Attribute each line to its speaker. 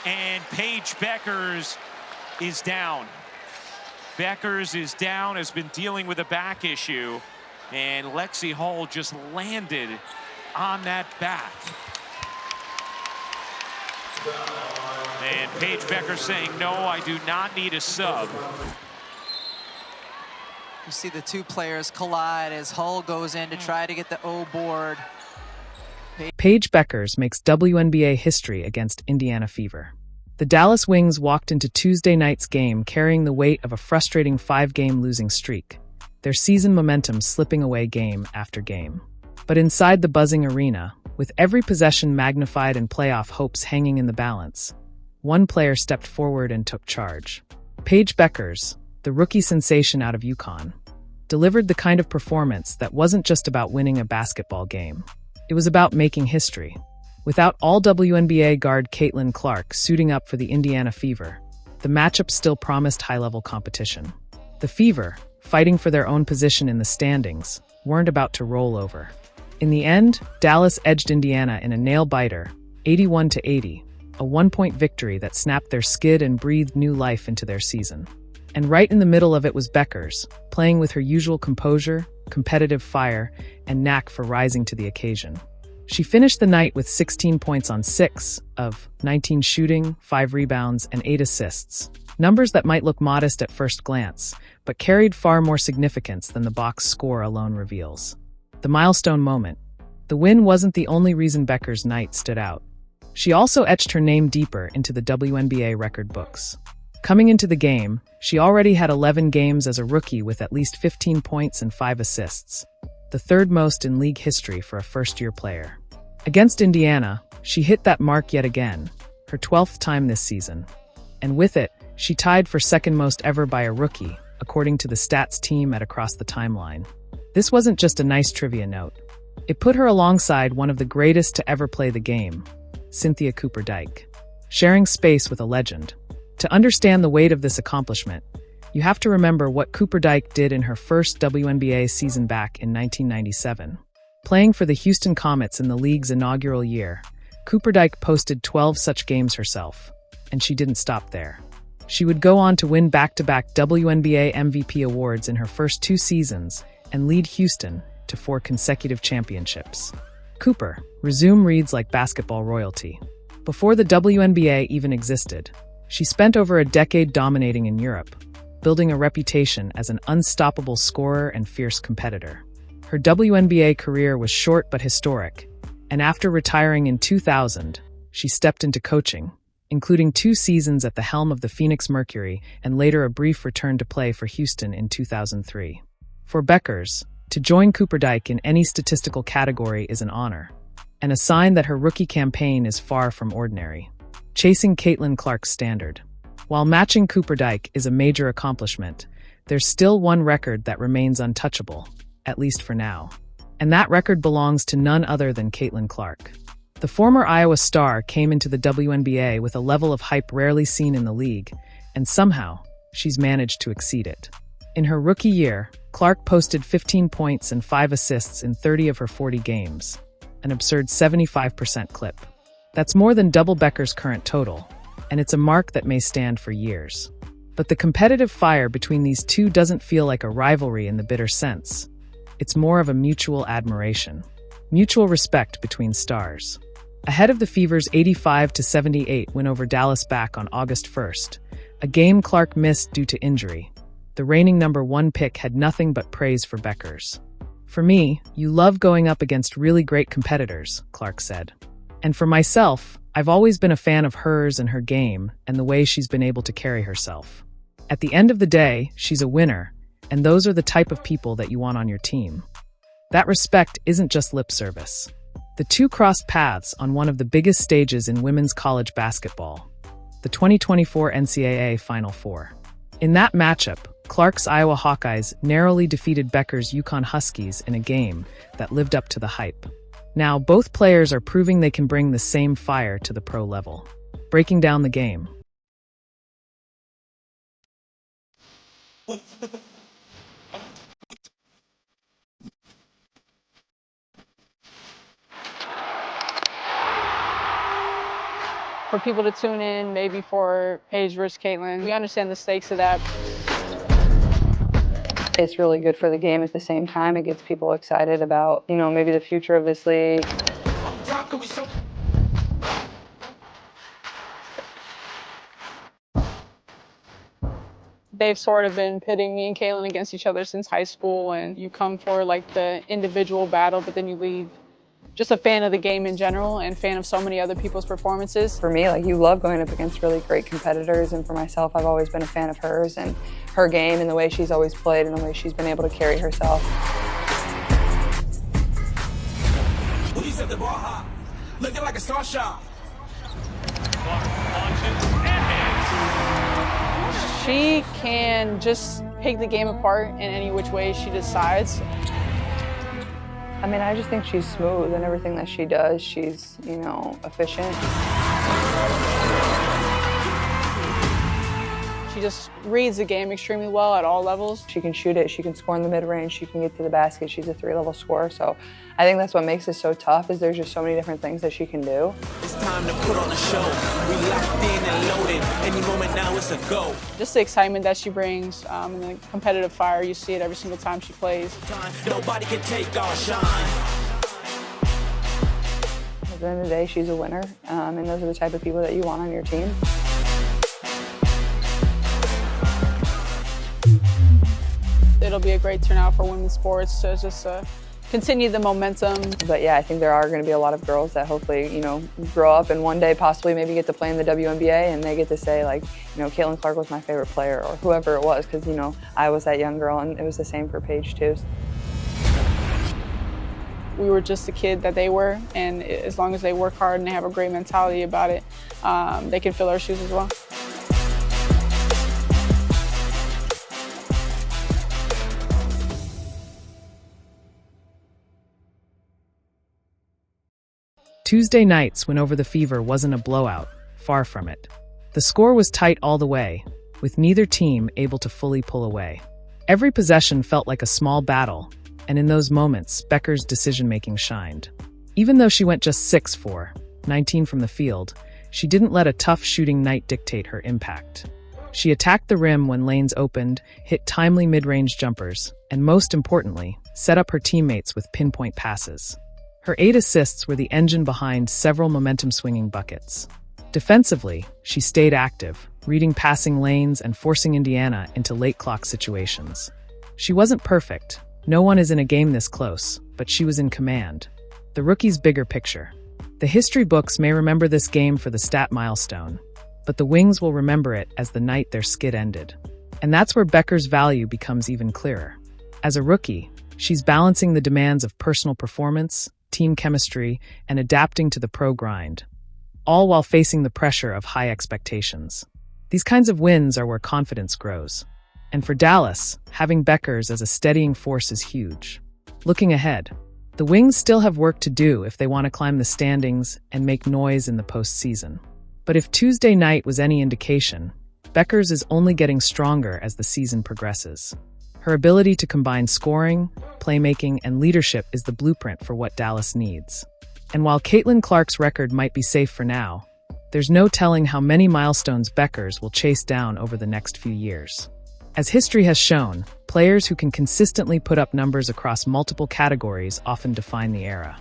Speaker 1: And Paige Bueckers is down. Bueckers is down, has been dealing with a back issue, and Lexi Hull just landed on that back. And Paige Bueckers saying, no, I do not need a sub.
Speaker 2: You see the two players collide as Hull goes in to try to get the O board.
Speaker 3: Paige Bueckers makes WNBA history against Indiana Fever. The Dallas Wings walked into Tuesday night's game carrying the weight of a frustrating 5-game losing streak, their season momentum slipping away game after game. But inside the buzzing arena, with every possession magnified and playoff hopes hanging in the balance, one player stepped forward and took charge. Paige Bueckers, the rookie sensation out of UConn, delivered the kind of performance that wasn't just about winning a basketball game. It was about making history. Without all-WNBA guard Caitlin Clark suiting up for the Indiana Fever, the matchup still promised high-level competition. The Fever, fighting for their own position in the standings, weren't about to roll over. In the end, Dallas edged Indiana in a nail-biter, 81-80, a one-point victory that snapped their skid and breathed new life into their season. And right in the middle of it was Bueckers, playing with her usual composure, competitive fire, and knack for rising to the occasion. She finished the night with 16 points on 6 of 19 shooting, 5 rebounds, and 8 assists. Numbers that might look modest at first glance, but carried far more significance than the box score alone reveals. The milestone moment. The win wasn't the only reason Bueckers' night stood out. She also etched her name deeper into the WNBA record books. Coming into the game, she already had 11 games as a rookie with at least 15 points and 5 assists, the third most in league history for a first-year player. Against Indiana, she hit that mark yet again, her 12th time this season. And with it, she tied for second most ever by a rookie, according to the stats team at Across the Timeline. This wasn't just a nice trivia note. It put her alongside one of the greatest to ever play the game, Cynthia Cooper-Dyke, sharing space with a legend. To understand the weight of this accomplishment, you have to remember what Cooper-Dyke did in her first WNBA season back in 1997. Playing for the Houston Comets in the league's inaugural year, Cooper-Dyke posted 12 such games herself, and she didn't stop there. She would go on to win back-to-back WNBA MVP awards in her first 2 seasons and lead Houston to 4 consecutive championships. Cooper, resume reads like basketball royalty. Before the WNBA even existed, she spent over a decade dominating in Europe, building a reputation as an unstoppable scorer and fierce competitor. Her WNBA career was short but historic, and after retiring in 2000, she stepped into coaching, including 2 seasons at the helm of the Phoenix Mercury and later a brief return to play for Houston in 2003. For Bueckers, to join Cooper-Dyke in any statistical category is an honor, and a sign that her rookie campaign is far from ordinary. Chasing Caitlin Clark's standard. While matching Cooper-Dyke is a major accomplishment, there's still one record that remains untouchable, at least for now. And that record belongs to none other than Caitlin Clark. The former Iowa star came into the WNBA with a level of hype rarely seen in the league, and somehow, she's managed to exceed it. In her rookie year, Clark posted 15 points and 5 assists in 30 of her 40 games, an absurd 75% clip. That's more than double Bueckers' current total, and it's a mark that may stand for years. But the competitive fire between these two doesn't feel like a rivalry in the bitter sense. It's more of a mutual admiration, mutual respect between stars. Ahead of the Fever's 85-78 win over Dallas back on August 1st, a game Clark missed due to injury, the reigning #1 pick had nothing but praise for Bueckers. "For me, you love going up against really great competitors," Clark said. "And for myself, I've always been a fan of hers and her game and the way she's been able to carry herself. At the end of the day, she's a winner, and those are the type of people that you want on your team." That respect isn't just lip service. The two crossed paths on one of the biggest stages in women's college basketball, the 2024 NCAA Final Four. In that matchup, Clark's Iowa Hawkeyes narrowly defeated Bueckers' UConn Huskies in a game that lived up to the hype. Now, both players are proving they can bring the same fire to the pro level. Breaking down the game.
Speaker 4: for people to tune in, maybe for Paige versus Caitlin. We understand the stakes of that.
Speaker 5: It's really good for the game at the same time. It gets people excited about, maybe the future of this league.
Speaker 4: They've sort of been pitting me and Caitlin against each other since high school, and you come for like the individual battle, but then you leave just a fan of the game in general and fan of so many other people's performances.
Speaker 5: For me, you love going up against really great competitors, and for myself, I've always been a fan of hers and her game and the way she's always played and the way she's been able to carry herself.
Speaker 6: Looking like a star shot.
Speaker 4: She can just pick the game apart in any which way she decides.
Speaker 5: I just think she's smooth in everything that she does. She's, efficient.
Speaker 4: She just reads the game extremely well at all levels.
Speaker 5: She can shoot it, she can score in the mid-range, she can get to the basket, she's a 3-level scorer. So I think that's what makes it so tough, is there's just so many different things that she can do.
Speaker 6: It's time to put on a show. We locked in and loaded. Any moment now it's a go.
Speaker 4: Just the excitement that she brings and the competitive fire, you see it every single time she plays.
Speaker 6: Nobody can take our shine.
Speaker 5: At the end of the day, she's a winner, and those are the type of people that you want on your team.
Speaker 4: It'll be a great turnout for women's sports to just continue the momentum.
Speaker 5: But yeah, I think there are going to be a lot of girls that hopefully, grow up and one day possibly maybe get to play in the WNBA, and they get to say Caitlin Clark was my favorite player, or whoever it was, because, I was that young girl, and it was the same for Paige too.
Speaker 4: We were just the kid that they were, and as long as they work hard and they have a great mentality about it, they can fill our shoes as well.
Speaker 3: Tuesday night's win over the Fever wasn't a blowout, far from it. The score was tight all the way, with neither team able to fully pull away. Every possession felt like a small battle, and in those moments, Bueckers' decision-making shined. Even though she went just 6 for 19 from the field, she didn't let a tough shooting night dictate her impact. She attacked the rim when lanes opened, hit timely mid-range jumpers, and most importantly, set up her teammates with pinpoint passes. Her 8 assists were the engine behind several momentum-swinging buckets. Defensively, she stayed active, reading passing lanes and forcing Indiana into late-clock situations. She wasn't perfect. No one is in a game this close, but she was in command. The rookie's bigger picture. The history books may remember this game for the stat milestone, but the Wings will remember it as the night their skid ended. And that's where Bueckers' value becomes even clearer. As a rookie, she's balancing the demands of personal performance, team chemistry, and adapting to the pro grind, all while facing the pressure of high expectations. These kinds of wins are where confidence grows. And for Dallas, having Bueckers as a steadying force is huge. Looking ahead, the Wings still have work to do if they want to climb the standings and make noise in the postseason. But if Tuesday night was any indication, Bueckers is only getting stronger as the season progresses. Her ability to combine scoring, playmaking, and leadership is the blueprint for what Dallas needs. And while Caitlin Clark's record might be safe for now, there's no telling how many milestones Bueckers will chase down over the next few years. As history has shown, players who can consistently put up numbers across multiple categories often define the era.